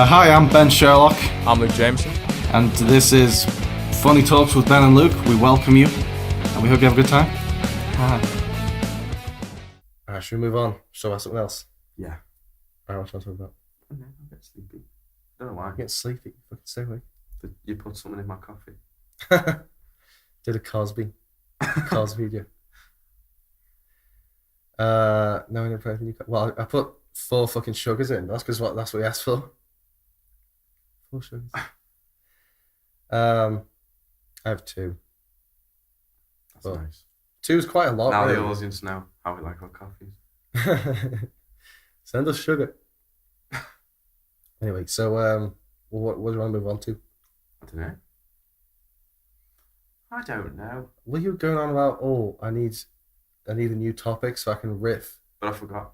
Hi, I'm Ben Sherlock. I'm Luke Jamieson. And this is Funny Talks with Ben and Luke. We welcome you, and we hope you have a good time. Hi. Alright, should we move on? Show about something else? Yeah. Alright, what do you want to talk about? I don't know, I'm getting sleepy. Don't know why. I'm getting sleepy. Fucking stay awake. You put something in my coffee. Did a Cosby video. No, I didn't put anything. Well, I put 4 fucking sugars in. That's because that's what he asked for. 4 sugars. I have 2. That's nice. 2 is quite a lot. Now really. the audience know how we like our coffees. Send us sugar. Anyway, so what do you want to move on to? I don't know. What are you going on about? Oh, I need a new topic so I can riff. But I forgot.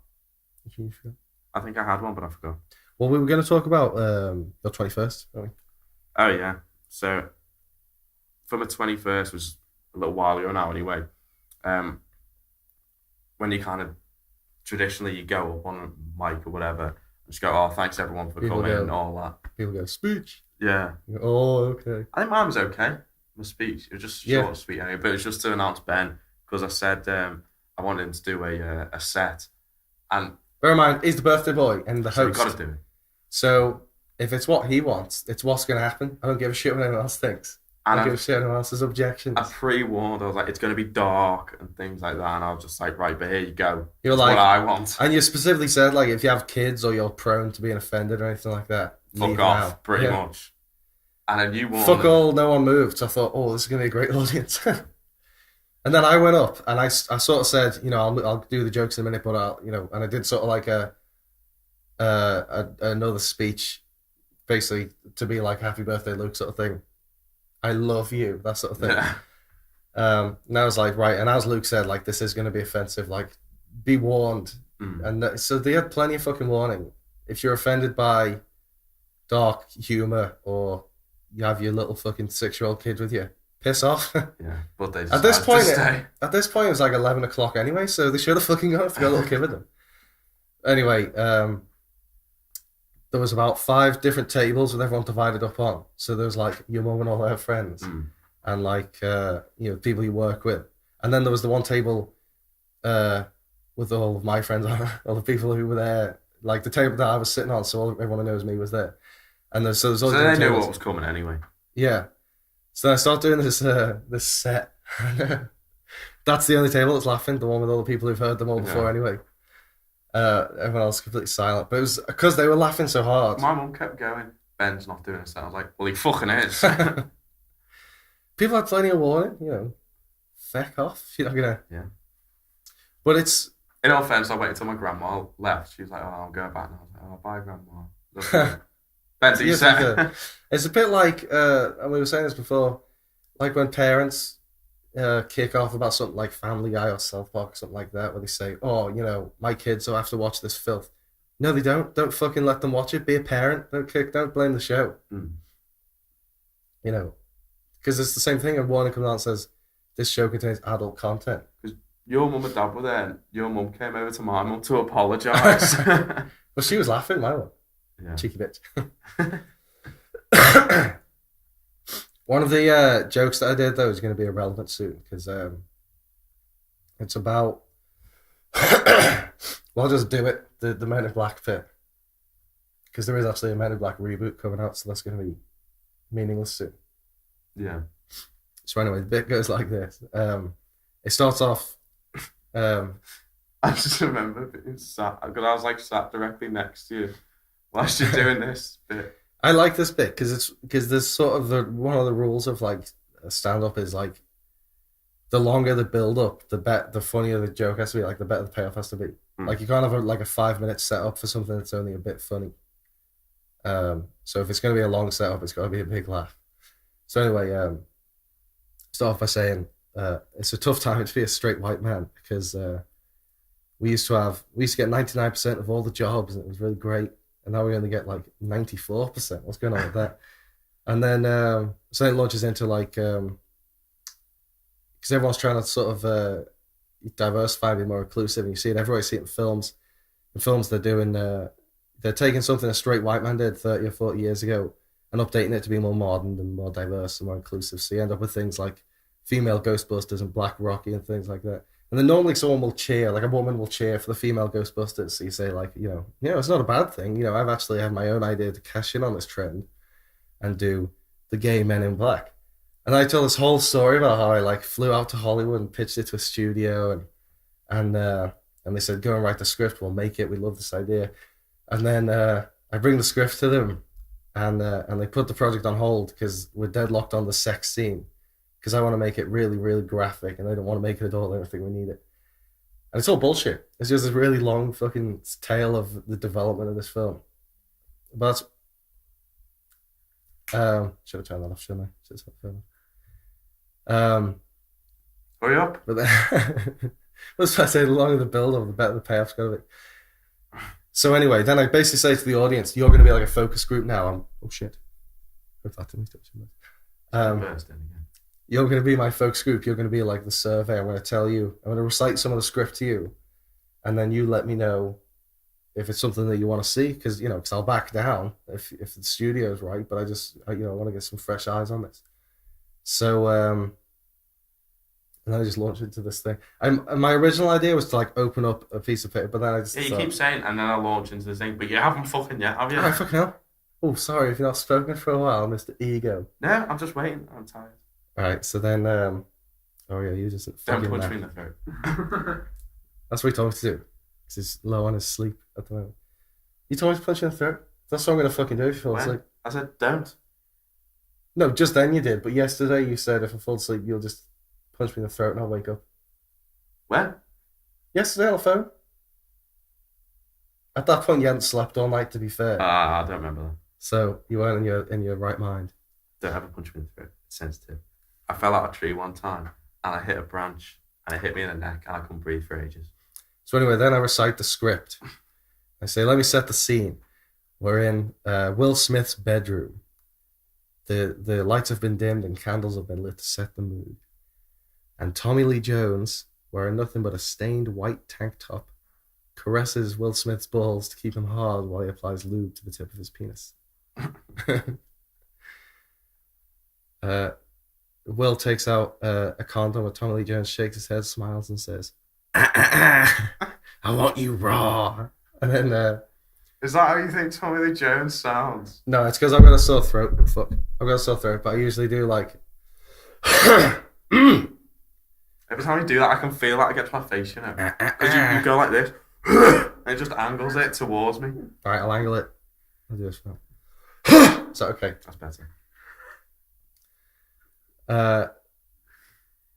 You forgot? I think I had one, but I forgot. Well, we were going to talk about your 21st, weren't we? Oh, yeah. So, for my 21st was a little while ago now anyway. When you kind of, traditionally you go up on a mic or whatever, and just go, oh, thanks everyone for coming and all that. People go, speech. Yeah. You go, oh, okay. I think mine was okay, my speech. It was just short and sweet anyway, but it was just to announce Ben, because I said I wanted him to do a set. And bear in mind, he's the birthday boy and the host. So we've got to do it. So if it's what he wants, it's what's going to happen. I don't give a shit what anyone else thinks. I don't give a shit what anyone else's objections. I pre-warned, I was like, it's going to be dark and things like that. And I was just like, right, but here you go. You're like, what I want. And you specifically said, like, if you have kids or you're prone to being offended or anything like that, fuck off, pretty much. And then you warned. Fuck all, no one moved. So I thought, oh, this is going to be a great audience. And then I went up and I sort of said, you know, I'll do the jokes in a minute, but I'll, you know, and I did sort of like another speech, basically to be like happy birthday Luke sort of thing. I love you, that sort of thing. Yeah. And I was like, right, and as Luke said, like, this is going to be offensive, like, be warned. And so they had plenty of fucking warning. If you're offended by dark humor or you have your little fucking 6-year-old kid with you, piss off. Yeah, but they at this point it was like 11 o'clock anyway, so they should have fucking gone if they got a little kid with them. Anyway, there was about 5 different tables with everyone divided up on. So there was like your mum and all her friends, and like you know, people you work with, and then there was the one table with all of my friends, all the people who were there, like the table that I was sitting on. So everyone who knows me was there, and there's all so they knew what was coming anyway. Yeah. So I started doing this set. That's the only table that's laughing, the one with all the people who've heard them all before anyway. Everyone else completely silent. But it was because they were laughing so hard. My mum kept going, Ben's not doing a set. I was like, well, he fucking is. People had plenty of warning, you know. Feck off. You're not going to... Yeah. But it's... In all fairness, I waited until my grandma left. She was like, oh, I'll go back now. I was like, oh, bye, grandma. Ben's yes, set. It's a bit like, and we were saying this before, like when parents kick off about something like Family Guy or South Park or something like that, where they say, oh, you know, my kids will have to watch this filth. No, they don't. Don't fucking let them watch it. Be a parent. Don't blame the show. You know, because it's the same thing. And Warner comes out and says, this show contains adult content. Because your mum and dad were there, and your mum came over to my mum to apologise. Well, she was laughing, my one. Yeah. Cheeky bitch. One of the jokes that I did, though, is going to be irrelevant soon, because it's about... well, I'll just do it, the Men in Black bit. Because there is actually a Men in Black reboot coming out, so that's going to be meaningless soon. Yeah. So anyway, the bit goes like this. It starts off... I just remember being sat, because I was like sat directly next to you whilst you're doing this bit. I like this bit because there's sort of one of the rules of like stand up is like the longer the build up, the funnier the joke has to be, like the better the payoff has to be. Like you can't have like a 5-minute setup for something that's only a bit funny. So if it's going to be a long setup, it's got to be a big laugh. So anyway, start off by saying it's a tough time to be a straight white man because we used to get 99% of all the jobs and it was really great. And now we only get like 94%. What's going on with that? And then, so it launches into like, because everyone's trying to sort of diversify, be more inclusive, and you see it everywhere. You see it in films. In films, they're taking something a straight white man did 30 or 40 years ago and updating it to be more modern and more diverse and more inclusive. So you end up with things like female Ghostbusters and Black Rocky and things like that. And then normally someone will cheer, like a woman will cheer for the female Ghostbusters. So you say, like, it's not a bad thing. I've actually had my own idea to cash in on this trend and do the gay Men in Black. And I tell this whole story about how I like flew out to Hollywood and pitched it to a studio, and they said, go and write the script, we'll make it, we love this idea. And then I bring the script to them, and they put the project on hold because we're deadlocked on the sex scene, because I want to make it really, really graphic, and they don't want to make it adult. I don't think we need it. And it's all bullshit. It's just this really long fucking tale of the development of this film. But should have turned that off, shouldn't I? Should have Hurry up. But then, that's why I say the longer the build up, the better the payoff's going to be. So anyway, then I basically say to the audience, you're going to be like a focus group now. Oh shit. Hope that didn't touch me. You're going to be my focus group. You're going to be like the survey. I'm going to recite some of the script to you, and then you let me know if it's something that you want to see, because I'll back down if the studio's right, but I want to get some fresh eyes on this. So and then I just launched into this thing. My original idea was to like open up a piece of paper, but then I just you keep saying, and then I launch into this thing, but you haven't fucking yet, have you? Oh, fucking hell. Oh, sorry if you've not spoken for a while, Mr. Ego. No, I'm just waiting. I'm tired. All right, so then, you just don't punch me in the throat. That's what he told me to do, because he's low on his sleep at the moment. You told me to punch you in the throat. That's what I'm gonna fucking do if you fall asleep. I said don't. No, just then you did, but yesterday you said if I fall asleep, you'll just punch me in the throat and I'll wake up. When? Yesterday on the phone. At that point, you hadn't slept all night, to be fair. I don't remember that. So you weren't in your right mind. Don't ever punch me in the throat. It's sensitive. I fell out of a tree one time and I hit a branch and it hit me in the neck and I couldn't breathe for ages. So anyway, then I recite the script. I say, let me set the scene. We're in Will Smith's bedroom. The lights have been dimmed and candles have been lit to set the mood. And Tommy Lee Jones, wearing nothing but a stained white tank top, caresses Will Smith's balls to keep him hard while he applies lube to the tip of his penis. Will takes out a condom where Tommy Lee Jones shakes his head, smiles, and says, I want you raw. And then... Is that how you think Tommy Lee Jones sounds? No, it's because I've got a sore throat. Fuck. I've got a sore throat, but I usually do like... Every time you do that, I can feel that I get to my face, Because you go like this, and it just angles it towards me. Alright, I'll angle it. I'll do this now. Is that okay? That's better.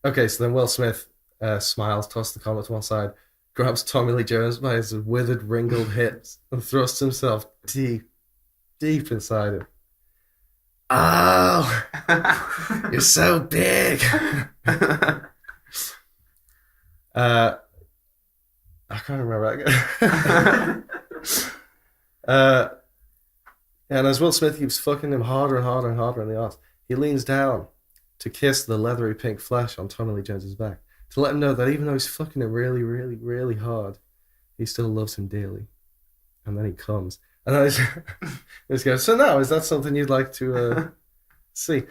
Okay, so then Will Smith smiles, tosses the condom to one side, grabs Tommy Lee Jones by his withered, wrinkled hips, and thrusts himself deep inside him. Oh, you're so big. I can't remember that again. And as Will Smith keeps fucking him harder and harder and harder in the arse, he leans down to kiss the leathery pink flesh on Tommy Lee Jones's back, to let him know that even though he's fucking him really, really, really hard, he still loves him dearly. And then he comes. And then he just goes, so now, is that something you'd like to see?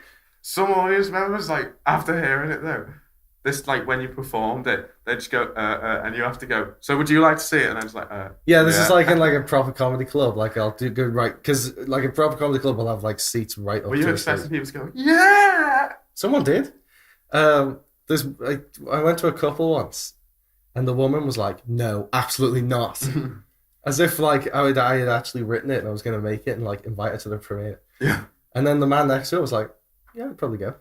Some audience members, like, after hearing it though, this, like, when you performed it, they just go, and you have to go, so would you like to see it? And I was like, yeah, this is like in like a proper comedy club. Like, I'll do good, right? Because like a proper comedy club will have like seats right up. Were you expecting people to go, yeah? Someone did. There's like, I went to a couple once, and the woman was like, no, absolutely not. As if like I had actually written it and I was going to make it and like invite her to the premiere. Yeah. And then the man next to her was like, yeah, I'd probably go.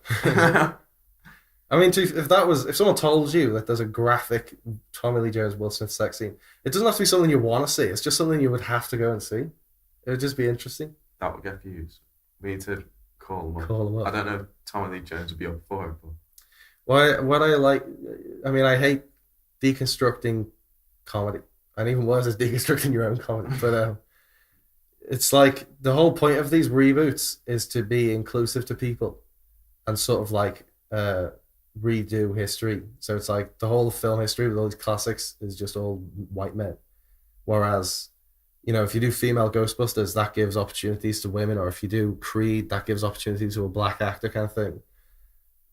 I mean, if someone told you that there's a graphic Tommy Lee Jones Will Smith sex scene, it doesn't have to be something you want to see. It's just something you would have to go and see. It would just be interesting. That would get views. We need to call them up. Call them up. I don't know if Tommy Lee Jones would be up for it, but I hate deconstructing comedy, and even worse is deconstructing your own comedy. But it's like the whole point of these reboots is to be inclusive to people, and sort of like redo history. So it's like the whole film history with all these classics is just all white men. Whereas, if you do female Ghostbusters, that gives opportunities to women, or if you do Creed, that gives opportunities to a black actor kind of thing.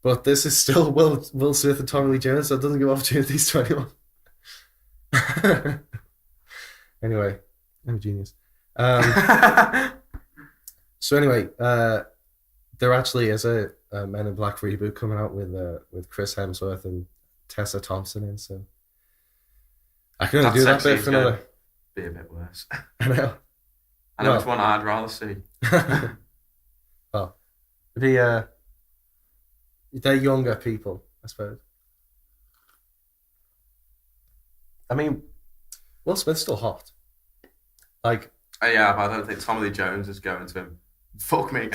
But this is still Will Smith and Tommy Lee Jones, so it doesn't give opportunities to anyone. Anyway, I'm a genius. So anyway, there actually is a Men in Black reboot coming out with Chris Hemsworth and Tessa Thompson in, so I can only do that bit for another. Be a bit worse. I know. I know which one I'd rather see. Well, they're younger people, I suppose. I mean, Will Smith's still hot. Like, yeah, but I don't think Tommy Lee Jones is going to him. Fuck me.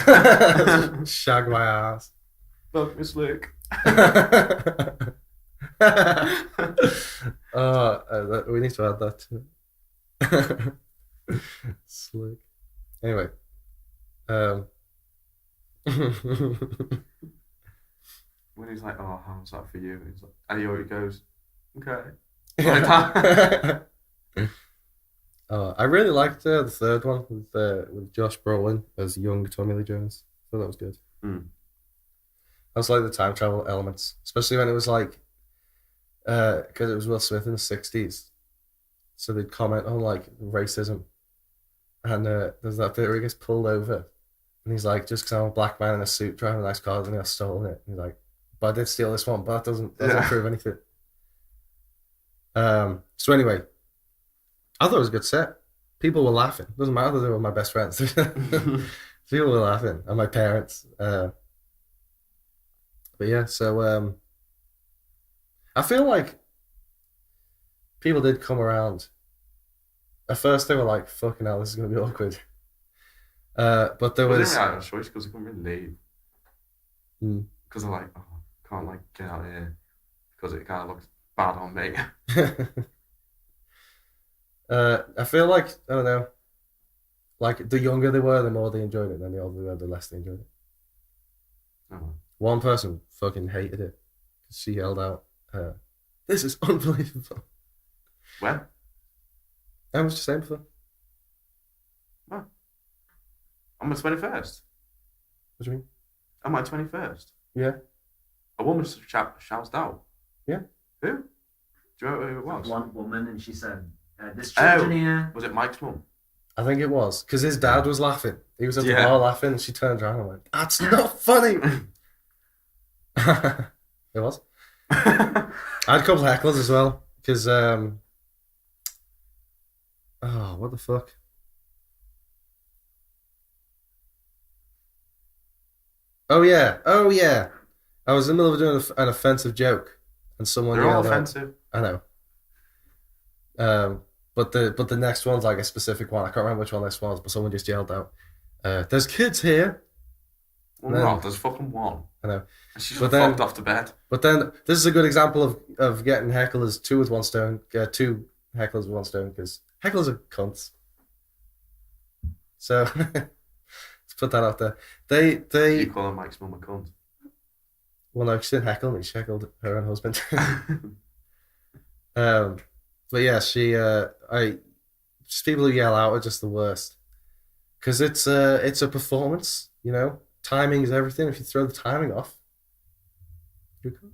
Shag my ass. Fuck me slick. We need to add that to it. Slick. Anyway. When he's like, oh, how's that for you? He's like, and he already goes, okay. Like that. I really liked the third one with Josh Brolin as young Tommy Lee Jones. I thought that was good. I was like the time travel elements, especially when it was like, because it was Will Smith in the 60s. So they'd comment on like racism. And there's that bit where he gets pulled over. And he's like, just because I'm a black man in a suit driving a nice car, doesn't mean I've stolen it. And he's like, but I did steal this one, but that doesn't prove anything. So anyway, I thought it was a good set. People were laughing. Doesn't matter that they were my best friends. People were laughing, and my parents. But yeah, so I feel like people did come around. At first, they were like, "Fucking hell, this is going to be awkward." But there was. They didn't have a choice because they couldn't really leave. Because they're like, "Oh, I can't like get out of here because it kind of looks bad on me." I feel like, I don't know, like the younger they were, the more they enjoyed it, and then the older they were, the less they enjoyed it. Oh. One person fucking hated it because she yelled out, "This is unbelievable." When? I was just saying before. What? On my 21st? What do you mean? On my 21st? Yeah. A woman shouts out. Yeah. Who? Do you know who it was? One woman, and she said, "This children here." Was it Mike's mum? I think it was because his dad was laughing. He was at the bar laughing, and she turned around and went, "That's not funny." It was. I had a couple of hecklers as well because what the fuck? Oh yeah. I was in the middle of doing an offensive joke, and someone They're all yelled offensive. I know. But the next one's like a specific one. I can't remember which one this was, but someone just yelled out, "There's kids here." Well, there's fucking one. I know. And she's fucked off to bed. But then this is a good example of getting hecklers two with one stone. Two hecklers with one stone because hecklers are cunts. So let's put that out there. They You call Mike's mum a cunt? Well, no, she didn't heckle me. She heckled her own husband. But yeah, just people who yell out are just the worst because it's a performance. Timing is everything. If you throw the timing off, you're cool.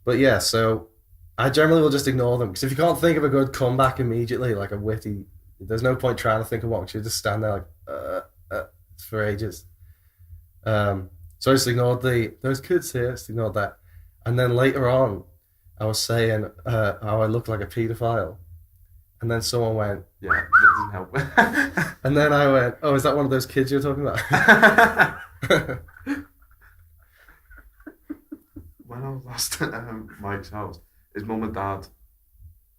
But yeah, so I generally will just ignore them because if you can't think of a good comeback immediately, like a witty, there's no point trying to think of one because you just stand there like for ages. So I just ignored those kids here. Just ignored that, and then later on, I was saying how I looked like a paedophile, and then someone went, "Yeah, that doesn't help." And then I went, "Oh, is that one of those kids you're talking about?" When I was last at Mike's house, his mum and dad,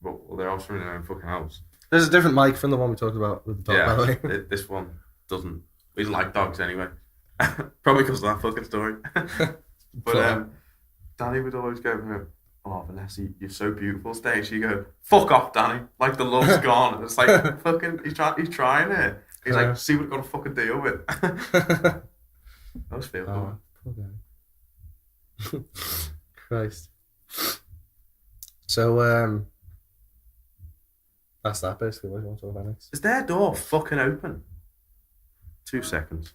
well, they're also in their own fucking house. There's a different Mike from the one we talked about with the dog, by the way. This one doesn't. We don't like dogs anyway. Probably because of that fucking story. But Danny would always go to him, "Oh, Vanessa, you're so beautiful today." She'd go, "Fuck off, Danny." Like the love's gone. And it's like, fucking, he's trying it. He's like, "See what I've got to fucking deal with." That was feel good. Poor Christ. So, that's that basically. What do you want to talk about next? Is their door fucking open? 2 seconds.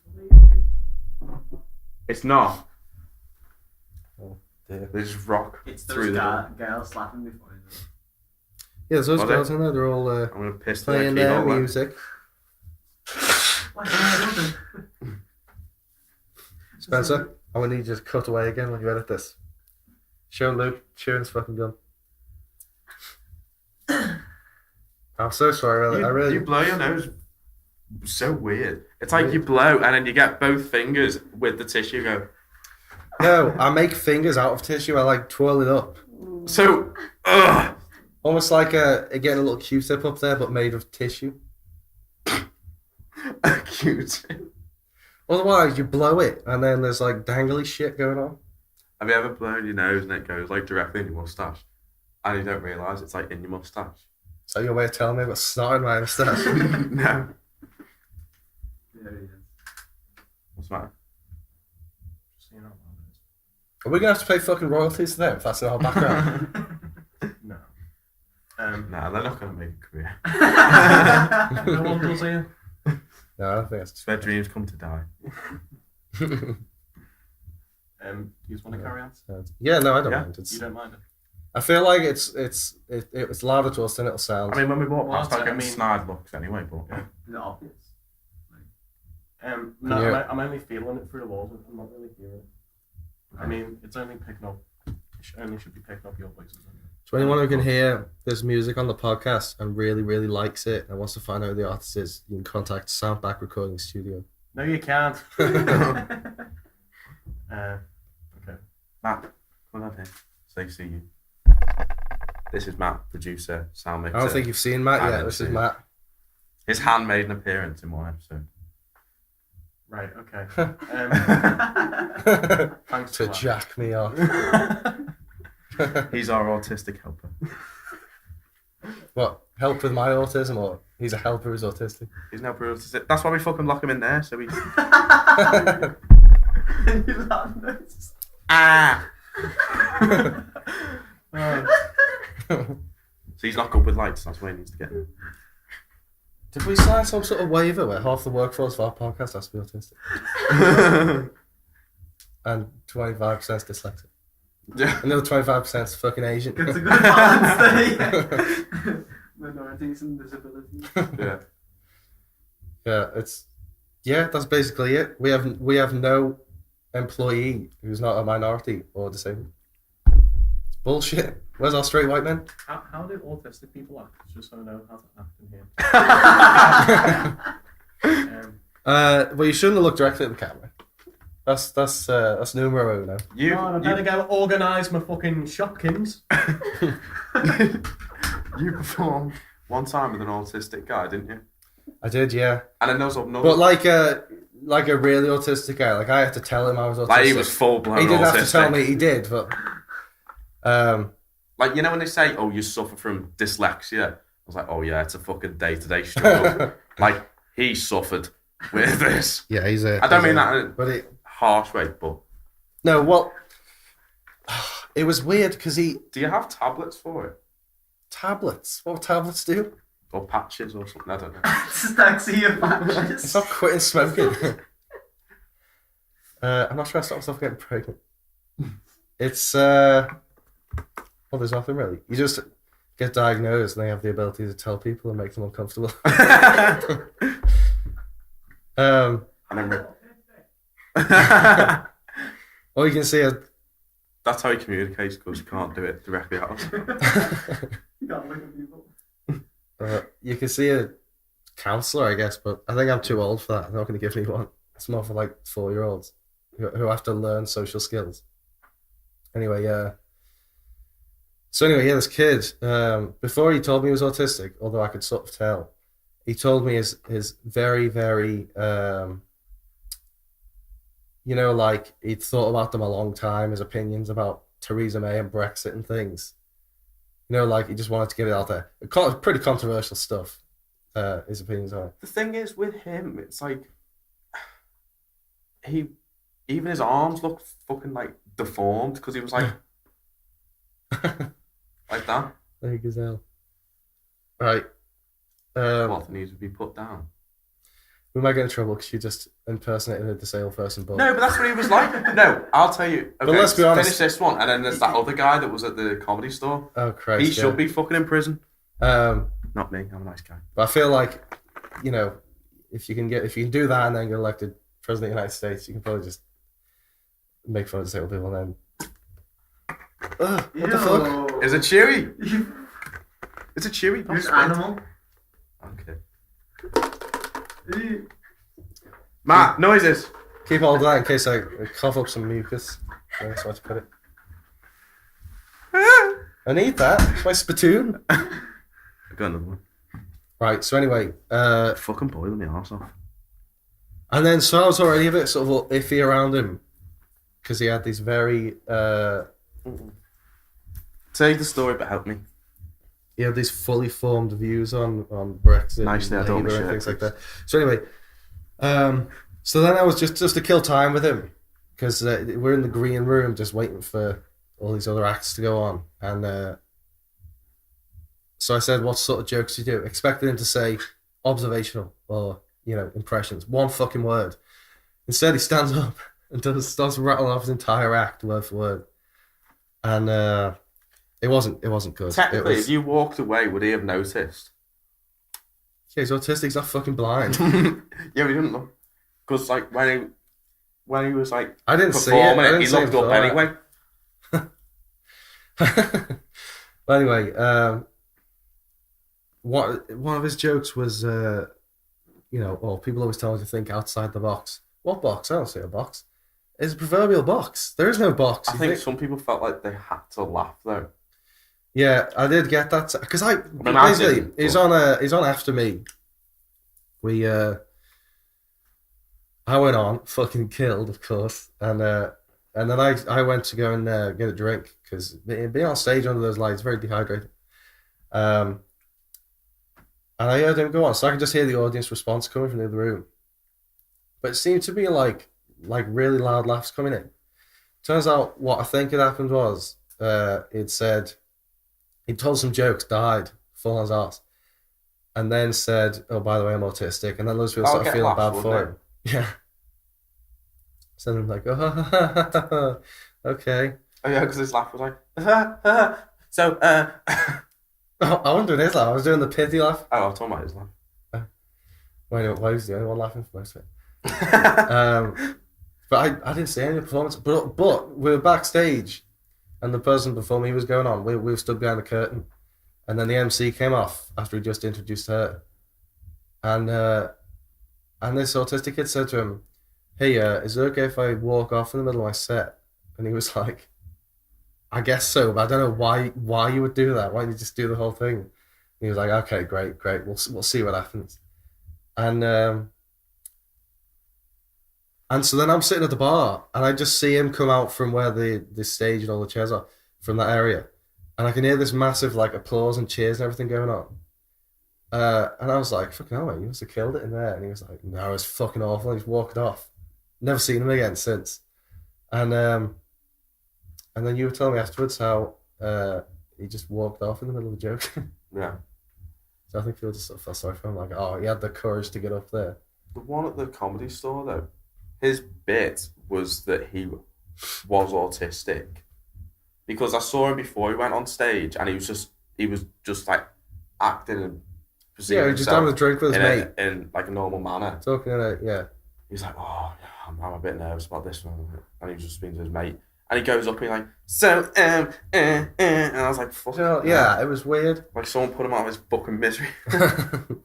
It's not. Oh, dear. They just rock It's through those the door. girls slapping before. Yeah, there's those Are girls they? in there. They're all I'm gonna piss their playing their keyhole out. music. What happened? Spencer, I will need you to cut away again when you edit this. Show Luke chewing his fucking gum. I'm so sorry. I really. You blow your nose so weird. It's like you blow and then you get both fingers with the tissue go. No, I make fingers out of tissue. I like twirl it up. So, ugh. Almost like getting a little Q-tip up there, but made of tissue. Cute. Otherwise, you blow it, and then there's like dangly shit going on. Have you ever blown your nose and it goes like directly in your moustache? And you don't realise it's like in your moustache? So your way of telling me about snot in my moustache? No. Yeah, What's the matter? Just, you know, Are we gonna have to pay fucking royalties to them if that's in our background? no. Nah, they're not going to make a career. No one does here. No, I don't think It's where dreams come to die. that's. Do you just want to carry on? Yeah, no, I don't Yeah? mind. You don't mind it? I feel like it's louder to us than it'll sound. I mean, when we walk Well, past, I I get mean- snide looks anyway, but Is it obvious? No, Yeah. I'm only feeling it through the walls. I'm not really hearing it. I mean, it's only picking up. It only should be picking up your voices. So anyone who can hear this music on the podcast and really, really likes it and wants to find out who the artist is, you can contact Soundback Recording Studio. No, you can't. Matt, Okay. come on here. Say see you. This is Matt, producer, sound mixer. I don't think you've seen Matt I yet. haven't This is seen Matt. His hand made an appearance in one episode. Right. Okay. Thanks To for that. jack me off. He's our autistic helper. What? Help with my autism, or he's a helper who's autistic? He's now autistic. That's why we fucking lock him in there, so we... And you laugh those. Ah! So he's not good with lights, that's why he needs to get in. Did we sign some sort of waiver where half the workforce of our podcast has to be autistic and 25% is dyslexic? Yeah. Another 25% is fucking Asian. It's a good balance there. Minorities and disabilities. Yeah. That's basically it. We have no employee who's not a minority or disabled. It's bullshit. Where's our straight white men? How do autistic people act? Just so I know how to act in here. Well, you shouldn't have looked directly at the camera. That's numero uno. You, I better go organise my fucking Shopkins. you performed one time with an autistic guy, didn't you? I did, yeah. And then there was another... But like a really autistic guy. Like I had to tell him I was autistic. Like he was full-blown autistic. He didn't have to tell me. He did, but Like, you know when they say, oh, you suffer from dyslexia? I was like, oh yeah, it's a fucking day-to-day struggle. Like, he suffered with this. yeah, I don't mean that in a But it harsh way, but... no, well, it was weird because he Do you have tablets for it? tablets. What tablets do? Or patches or something? I don't know. Dyslexia patches. It's not quitting smoking. I'm not sure I stopped myself getting pregnant. It's well, there's nothing really. You just get diagnosed and they have the ability to tell people and make them uncomfortable. And then... All you can see is That's how he communicates, because you can't do it directly out. You can't look at people. you can see a counsellor, I guess, but I think I'm too old for that. They're not going to give me one. It's more for like 4-year-olds who have to learn social skills. Anyway, So anyway, this kid, before he told me he was autistic, although I could sort of tell, he told me his very, very, like he'd thought about them a long time, his opinions about Theresa May and Brexit and things. Like he just wanted to get it out there. Pretty controversial stuff, his opinions on it. The thing is, with him, it's like... He even his arms looked fucking like deformed because he was like like that. There you go. Right. What needs to be put down? We might get in trouble because you just impersonated a disabled person. But No, but that's what he was like. No, I'll tell you. Okay, But let's be honest. Finish this one, and then there's that other guy that was at the comedy store. Oh Christ! He should be fucking in prison. Not me. I'm a nice guy. But I feel like, you know, if you can do that and then get elected president of the United States, you can probably just make fun of disabled people and then. What the fuck? Is it chewy? Is it chewy? There's animal. Okay. Matt, noises. Keep hold of that in case I cough up some mucus. That's where to put it. I need that. It's my spittoon. I got another one. Right, so anyway. Fucking boiling my arse off. And then, so I was already a bit sort of iffy around him. Because he had these very... Say the story, but help me. He had these fully formed views on Brexit Nicely, and I don't Labour and share, things like that. So anyway, so then I was just to kill time with him because we're in the green room just waiting for all these other acts to go on, and so I said, "What sort of jokes do you do?" Expecting him to say observational or impressions, one fucking word. Instead, he stands up and starts rattling off his entire act word for word, and. It wasn't good. Technically, if you walked away, would he have noticed? Yeah, he's autistic. He's not fucking blind. Yeah, he didn't look. Because like when he was like I didn't see performing it. he looked up anyway. But anyway, one of his jokes was, people always tell me to think outside the box. What box? I don't see a box. It's a proverbial box. There is no box. I think some people felt like they had to laugh though. Yeah, I did get that because basically he's on after me. I went on fucking killed, of course, and then I went to go and get a drink because being on stage under those lights is very dehydrating. And I heard him go on, so I could just hear the audience response coming from the other room. But it seemed to be like really loud laughs coming in. Turns out what I think had happened was he told some jokes, died, full on his ass, and then said, "Oh, by the way, I'm autistic," and then loads of people started feeling bad for him. Yeah. So then like, oh, okay. Oh yeah, because his laugh was like, so. Oh, I wasn't doing his laugh. I was doing the pity laugh. Oh, I was talking about his laugh. Why was the only one laughing for most of it? But I didn't see any of the performance. But we were backstage, and the person before me was going on. We were stood behind the curtain, and then the MC came off after he just introduced her, and this autistic kid said to him, "Hey, is it okay if I walk off in the middle of my set?" And he was like, "I guess so, but I don't know why you would do that. Why don't you just do the whole thing?" And he was like, "Okay, great. We'll see what happens." And so then I'm sitting at the bar, and I just see him come out from where the stage and all the chairs are, from that area. And I can hear this massive applause and cheers and everything going on. And I was like, fucking hell, mate, you must have killed it in there. And he was like, no, it was fucking awful. And he's walked off. Never seen him again since. And then you were telling me afterwards how he just walked off in the middle of the joke. Yeah. So I think people just sort of felt sorry for him. Like, oh, he had the courage to get up there. The one at the comedy store, though, his bit was that he was autistic. Because I saw him before he went on stage, and he was just like acting and yeah, he just having a drink with his mate in like a normal manner. Talking in it, yeah. He's like, oh, I'm a bit nervous about this one, and he was just speaking to his mate, and he goes up and he's like, so and I was like, fuck. Yeah, it was weird. Like someone put him out of his fucking misery. And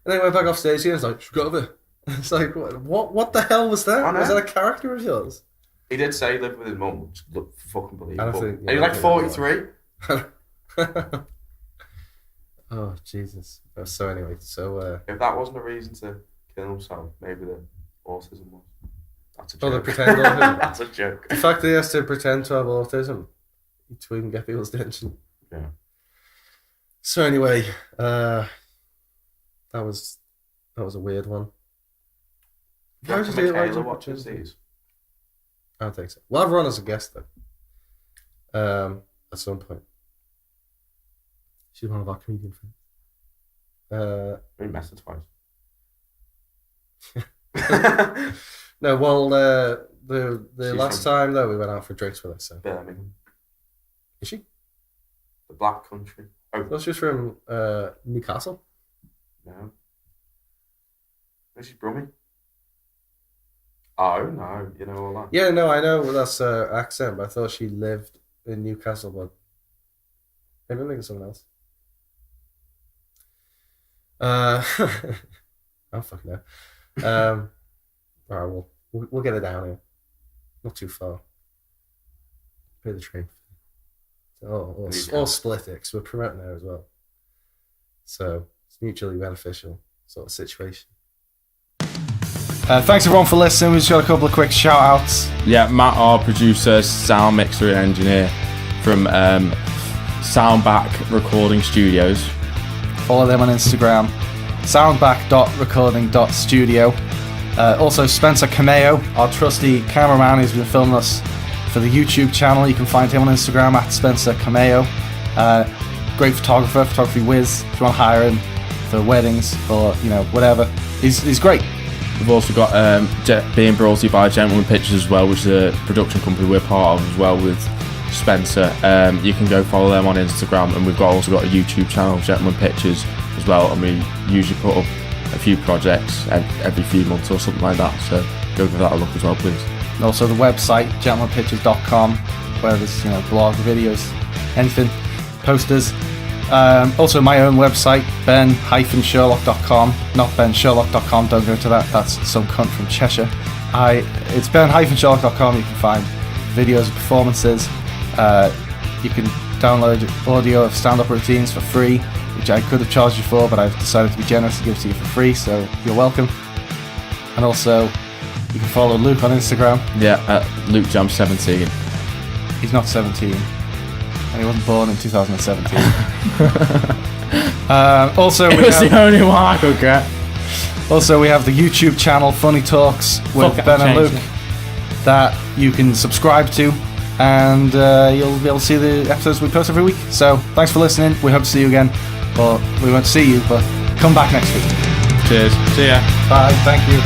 then he went back off stage and he was like, "Just got over." It's like, what the hell was that? Was that a character of yours? He did say he lived with his mum, which looked fucking believable. And he's like 43. Oh, Jesus. So anyway, if that wasn't a reason to kill himself, maybe the autism was. That's a joke. Oh, the pretend autism. That's a joke. The fact that he has to pretend to have autism to even get people's attention. Yeah. So anyway, that was a weird one. How did you do it? Watches these. I don't think so. We'll have her on as a guest though. At some point. She's one of our comedian friends. We met her twice. No, well, the last time though we went out for drinks with her. So Birmingham. Is she? The Black Country. Oh, No, she's from Newcastle. no. She's Brummie. Oh, no. You know all that. Yeah, no, I know that's her accent, but I thought she lived in Newcastle, but maybe I'm thinking of someone else. I don't fucking know. All right, we'll get it down here. Not too far. Pay the train. Or split it, because we're promoting there as well. So it's mutually beneficial sort of situation. Thanks everyone for listening. We've just got a couple of quick shout outs. Yeah, Matt, our producer, sound mixer and engineer from Soundback Recording Studios. Follow them on Instagram, soundback.recording.studio. Also Spencer Cammayo, our trusty cameraman who's been filming us for the YouTube channel. You can find him on Instagram at Spencer Cammayo. Great photographer, photography whiz. If you want to hire him for weddings or whatever, he's great. We've also got being brought to you by Gentleman Pictures as well, which is a production company we're part of as well with Spencer. You can go follow them on Instagram, and we've also got a YouTube channel, Gentleman Pictures, as well, and we usually put up a few projects every few months or something like that, so go give that a look as well, please. And also the website, gentlemanpictures.com, where there's blog, videos, anything, posters. Also my own website, ben-sherlock.com, not bensherlock.com, don't go to that, that's some cunt from Cheshire. It's ben-sherlock.com. You can find videos of performances. You can download audio of stand-up routines for free, which I could have charged you for, but I've decided to be generous and give it to you for free, so you're welcome. And also, you can follow Luke on Instagram. Yeah, at LukeJam17. He's not 17, and he wasn't born in 2017. Also, It was the only one I could get. Also, we have the YouTube channel Funny Talks with Fuck it, Ben I'm and Luke changing that you can subscribe to, and you'll be able to see the episodes we post every week. So, thanks for listening. We hope to see you again. Well, we won't see you, but come back next week. Cheers. See ya. Bye. Thank you.